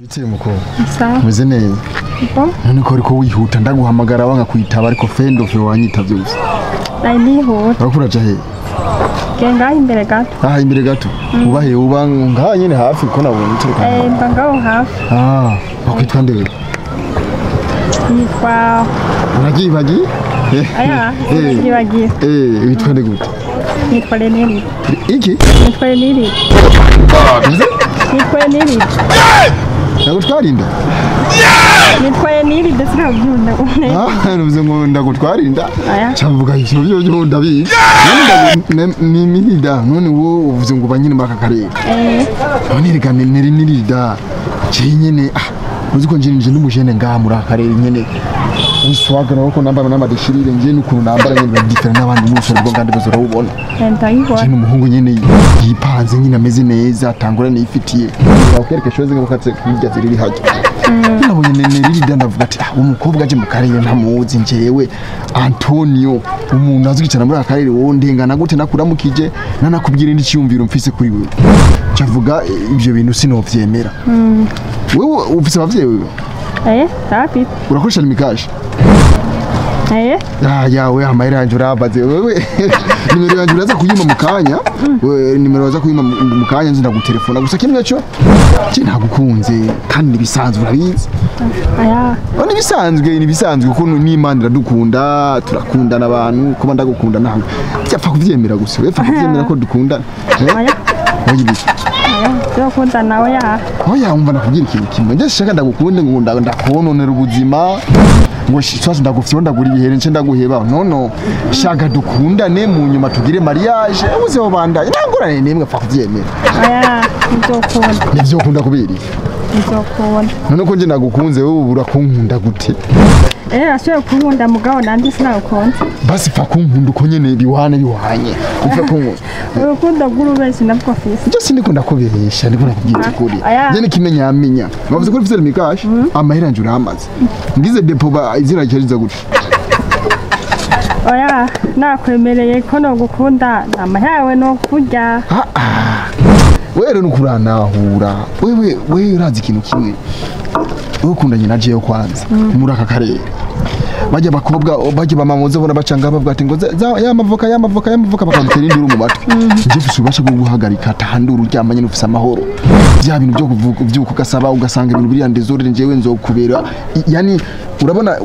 Bitse mukobwa. Sawa. Meze neza. None ko ariko wihuta ndaguhamagara wanga kwitaba ariko fendofe wanyitavye gusa. Nihuta. Bakuraja he? Genga imbere gato. Aha imbere gato. Ubahe uba ngaha nyene hafi ko nabonye turuka. Mba ngaho hafi. Bakwitwa ndebe. Nitwa Uragibagi? Aya, ngibagiye. Witwa nde gute? Nitwa Leneri. Iki? Nitwa Leneri. Nitwa Leneri. Ndagutwarinda? Nitwa Leneri desira byunda. Nuvuze ngo ndagutwarinda? Aya. Camvuga ivyo byo ndabizi. Ni mirida none wo uvuze ngo banyine maka karere. None reka nirida. Nyene uzi ko nje n'umujene ngaha muri akarere nyene uswaga nako nambara n'amadeshirire nje n'ukuntu nambara nyene different n'abandi musore bwo ngande bazora ubona ndayibona je n'umuhungu nyene yipanze nyene ameze neza atangura nifitiye akwereka shoze ngakatse kujya ziri haje nabonye nirida ndavuga ati umukobwa aje mu karere ntamuzi njewe Antonio umuntu azwi cyane muri akarere wo ndengana gute nakuramukije nanakubwira indi cyumviro mfise kuri wewe cavuga ibyo bintu sinovyemera wewe ufise abavyeyi wewe safi urakoresha imikaje yawe amahera yanje urabaze wewe nimero yanje uraza kuyima mu kanya wewe nimero uraza kuyima mu kanya nzi ndagutelefona gusa kimwe cyo nagukunze kandi bisanzwe urabizi ni bisanzwe kuko n'Imana iradukunda turakundana abantu kuba ndagukunda ntabwo byapfa kuvyemera gusa wewe kuvyemera ko dukundana Yokunda nawe oya umva nakubwira ikintu kimwe nje shaka ndagukunde ngo ndakononera ubuzima ngo swasi ndagufye ndagura ibihere nce ndaguheba nono shaka dukundane mu nyuma tugire mariage uze wabandanye nangorane nemwe apfa kuvyemera nivyo ukunda kubiri none ko nje nagukunze wowe urakunkunda gute ashoye kunkunda mugabo nandi sinagukunze basi pfa kunkunda uko nyene bihanye upfa kunkunda ukunda gurubeshe nabwo fisi nje sindikunda kubesha ndiko nakubwira ukuri nyene kimenyamenya bavuze ko ufite imikashi amahera nje uramaze ngize depo ba izina cyariza gute oya nakwemereye ko no gukunda amahawe no kurya wewe nukuranahura wewe urazi ikintu kimwe ukundanye na jeyo kwanza muri aka karere bajya bakobwa bajya bamamuze bona bacanga bavuga ati ngo yamavoka bakagutera induru mu matwi nje bisubasha guhagarika tahanduru ryamanye n'ufisa amahoro bya bintu byo kuvyuka ugasaba ugasanga ibintu biri andezore njewe nzokubera yani urabona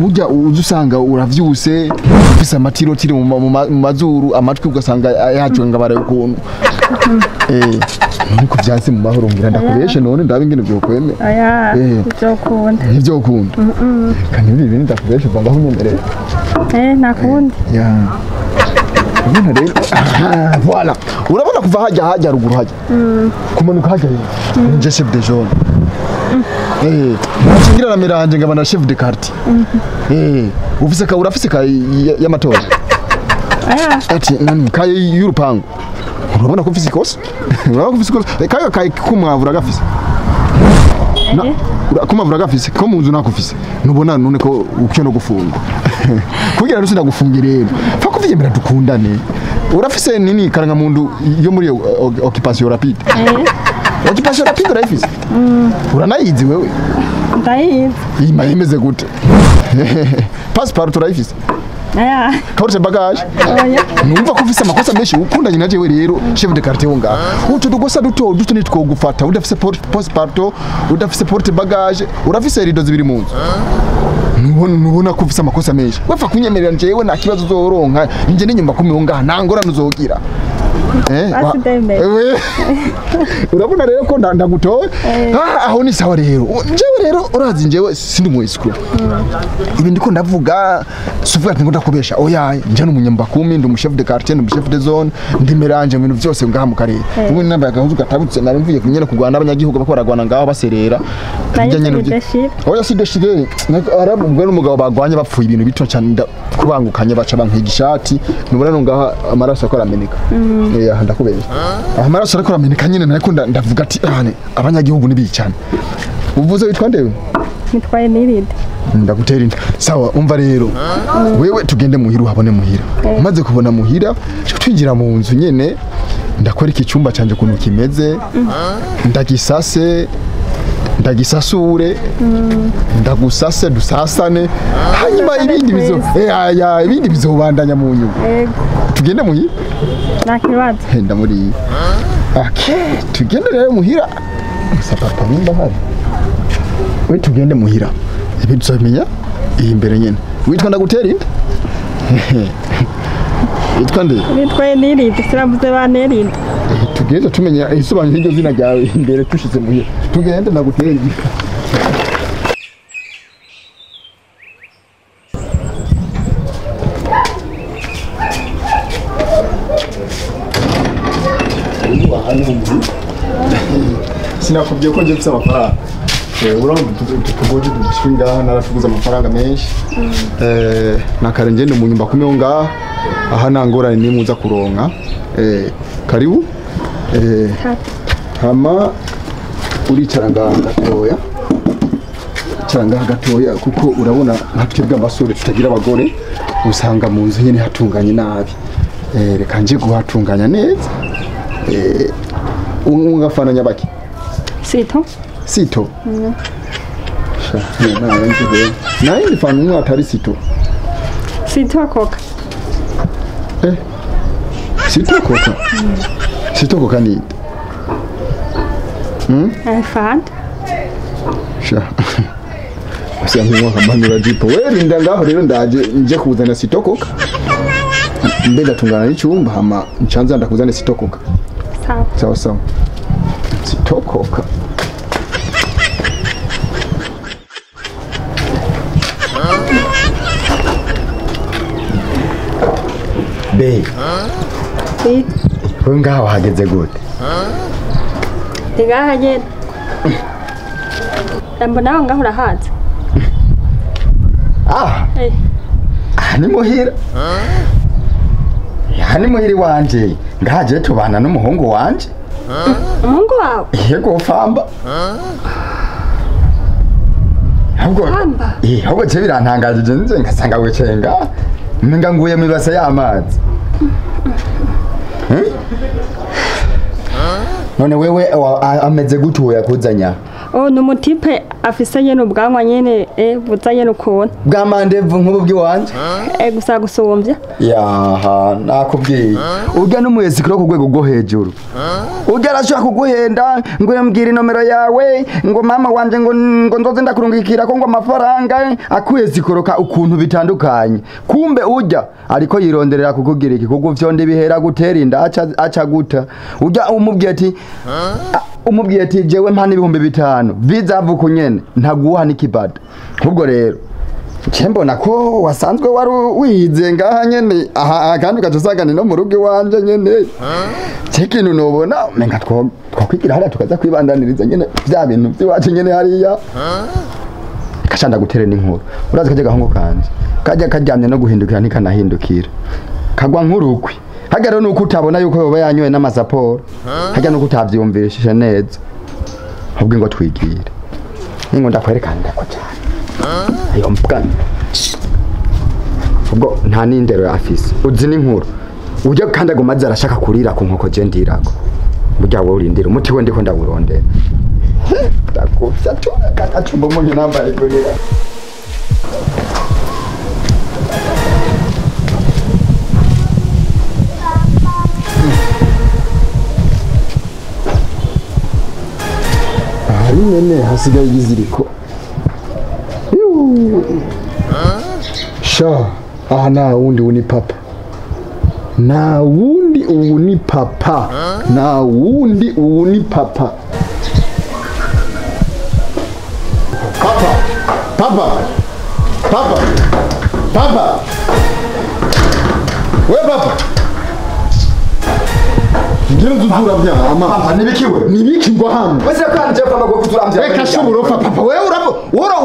burya uzusanga uravyuse ufisa amatirotire mu mazuru amatwi ugasanga yacwe ngabara ukuntu niko byase mu mahoro ngira ndakoresha none ndabe ngene byo kwemera nivyo ukunda kandi ibi bintu ndakoresha banga hunyemerera nakundi None rero voilà urabona kuva hajya ruguru hajya kumanuka hajya nje chef de zone nachingira na miranje ngaba na chef de quartier ufise ka urafise ka y'amatora ati nani ka y'urupango urabona ko ufise ikosa urabona ko ufise ikosa kayo kai kumwavura gafise kumavura gafise ko munzu nakufise nubona none ko ukyo gufunga kugira rusi ndagufungira rero fa kuvyemera dukundane urafise nini karanga mundu yo muri occupation rapide occupation rapide urayifise uranayizi wewe ndayizi imeze gute passport urayifise Kaurse bagage numva ko ufise amakosa menshi ukundanye na jewe rero chef de quartier wonga utu dukosa duto nitwo gufata udafise passport udafise porte bagage urafise rido zibiri munzu nubona ko ufise amakosa menshi wapfa kunyemerera jewe nta kibazo uzoronka nje n'inyuma kumihunga ntangora nuzogira urabona rero ko ndagutoye aho ni sawa rero jewe rero urazi jewe sindi mu isku ibi ndiko ndavuga suvuga ati ngo ndakubesha oya nje n'umunyamba kumi ndi chef de quartier ndi chef de zone ndimeranje mu bintu byose ngaha mu karere ubu namba yagahuzu gatabutse nari mvuye kunyene kugwana abanyagihugu bakoragwana ngaho baserera oya si deshire arabubwe n'umugabo bagwanye bapfuye ibintu bito cyane kubangukanye baca bankigishati nubona ngaha amaraso akora ameneka ndakubesha amaraso ariko arameneka nyine nariko ndavuga ati abanyagihugu nibicana uvuze witwa ndewe nitwaye niride ndagutera inda sawa umva rero wewe tugende muhira uhabone muhira umaze kubona muhira twinjira mu nzu nyene ndakwereka icyumba canje kuntu kimeze ndagisase ndagisasure ndagusase dusasane hanyuma ibindi bizobandanya mu nyuma tugende muhira nakibazo ndamuri tugende rero muhira gusa papa nimba hari we tugende muhira ibi tuzabimenya iyi mbere nyene witwa ndagutera inda witwa nde nitwaye nirinde siravuze banerinde tugende tumenya isobanuro y'iryo zina ryawe imbere tushize muhira tugende ndagutera inda sinakubwiye ko njye mfite amafaranga urabona tugoje dushinga narafuguza amafaranga menshi nakare ngende mu nyumba kumeho ngaha aha nangorane nimwe uza kuronka karibu hama uricara ngaha gatoya kuko urabona nka twebwe abasore tutagira abagore usanga mu nzu nyene hatunganye nabi reka nje guhatunganya neza ungafananya baki sito naye ndifana umwe atari sito koka sito koka ni fanta Usia mwa kamanura jipo wewe rinda ngaho rero ndaje nje kuzana sito koka mbega tungana n'icyumba hama nchanza ndakuzana sito koka sawa sito koka Be. Wewe ngaho hageze gute? Ndigaha nyene. Mbona ngaho urahaza. Ni muhira. Ni muhiri wanje. Ngaje tubana n'umuhungu wanje. Umuhungu wawe? Yego famba. Ahubwo je birantangaje nje ngasanga wicenga. Mmenga nguye mibase y'amazi. None wewe ameze gutuya kuzanya. Numutipe afise nyene ubwanwa nyene buzanye nukona. Bwamandevu nk'ubu bw'iwanje. Gusa gusomvya. Yaha nakubwiye. Urya n'umuyezi kuro ku rwego rwo hejuru. Urya arashaka kuguhenda ngo yambwira inomero yawe ngo mama wanje ngo nzoze ndakurungikira ko ngo amafaranga akwezi koroka ukuntu bitandukanye. Kumbe urya ariko yironderera kukugira iki kuko vyonde bihera gutera inda aca guta. Urya umubwiye ati jewe mpana ibihumbi 5 bizavuka nyene ntaguha nikibada. Ubwo rero mbona ko wasanzwe wari wize ngaha nyene aha kandi ukazusagana no mu rugo wanje nyene ikintu nobona menga twakwigira hariya tukaza kwibandaniriza nyene bya bintu byiwacu nyene hariya kashanda gutere n'inkuru urazi kaje gahungu kanje kajya karyamye no guhindukira ntikanahindukira kagwa nk'urukwi hajya rero nuko utabona yuko yoba yanyoye n'amasaporo hajya nuko utavyumvishije neza ahubwo ngo twigire ningo ndakwerekana ko cyane ayo mpkana ubwo nta nindero afise uzi n'inkuru ujya kandi agomaze arashaka kurira ku nkoko je ndirako burya wowe urindira umuti we ndiko ndawurondera ndakufya tukaka chumbo munye namba ikurira nene hasigaye igiziriko sha aha na wundi uni papa na wundi uni papa na wundi uni papa papa we papa ngiro zuzura byama papa nibiki ngo hano wese kandi je papa go kuturamvya reka shobora papa wewe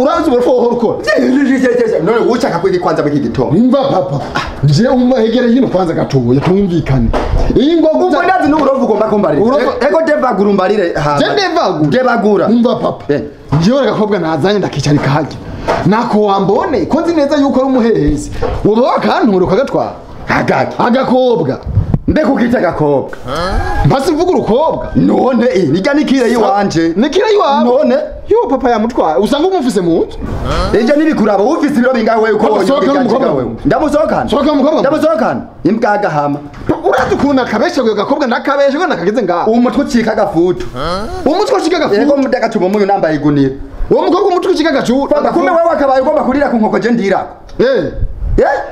urazi urafo horuko none ushaka kwigi kwanza biki gito nimba papa je umahegere hino kwanza gatoya tumvikane ingo ubwo ndazi n'urovu ugomba kumbarira ego devagura umbarire ha je devagura nimba papa jewe gakobwa nazanye ndakicarika haje nako wambone ko nzi neza yuko ari umuhehezi wowe wakantura ukagatwara agakobwa mbe kukita gakobwa Mbasi mvuga urukobwa none nijya nikire yiwanje nikira yiwawe none yo papa yamutwaye usanga umufise mu nzu ejo nibikuraba ufise ibiro bingahe wewe uko Sohokana umukobwa wewe. ndamusohokana Sohokana umukobwa. ndamusohokana imbwa gahama urazi ukuntu akabesha gwe gakobwa nakabesha ngo nakageze ngaho umutwe ucika gafutu umutwe ucika yego gafutu mudagacuba muyu nambaye igunira uwo mukobwa umutwe ucika gafutu kumbe wewe akabaye ugomba kurira ku nkoko je ndirako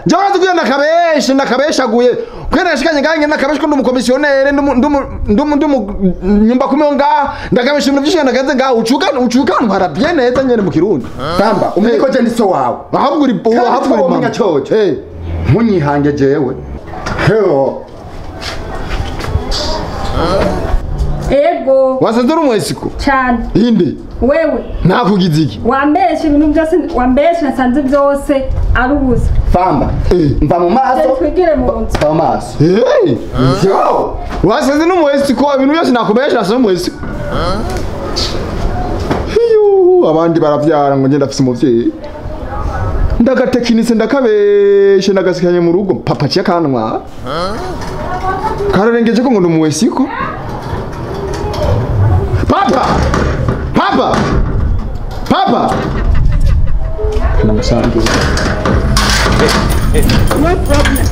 Jawa urazi kuya nakabeshaguye kwera yashikanye nganye nakabesha ko ndumukomisiyonere ndumu nyumba kumwe ngaha ndakabesha ibintu byinshi nagaze ngaha ucuka ntwara bien neza nyene mu Kirundi Bamba umiko je ndiso wawe ahabwo uri mama coco munyihange jewe heo ego wasanze uri umwesiko cyane inde wewe nakugize iki wambesha ibintu byose wambesha nasanze byose ari ubusa Famba mva mu maso twigire mu nzu mva mu maso yo wasanze n'umwesiko ibintu byose nakubesha nasanze umwesiko hiyo abandi baravyara ngo ngenda afise umuvyeyi ndagatekinise ndakabeshe ndagasikanye mu rugo papa ciye kanwa kararengeje ko ngo ndumuwesiko papa papa papa namusangiye no problem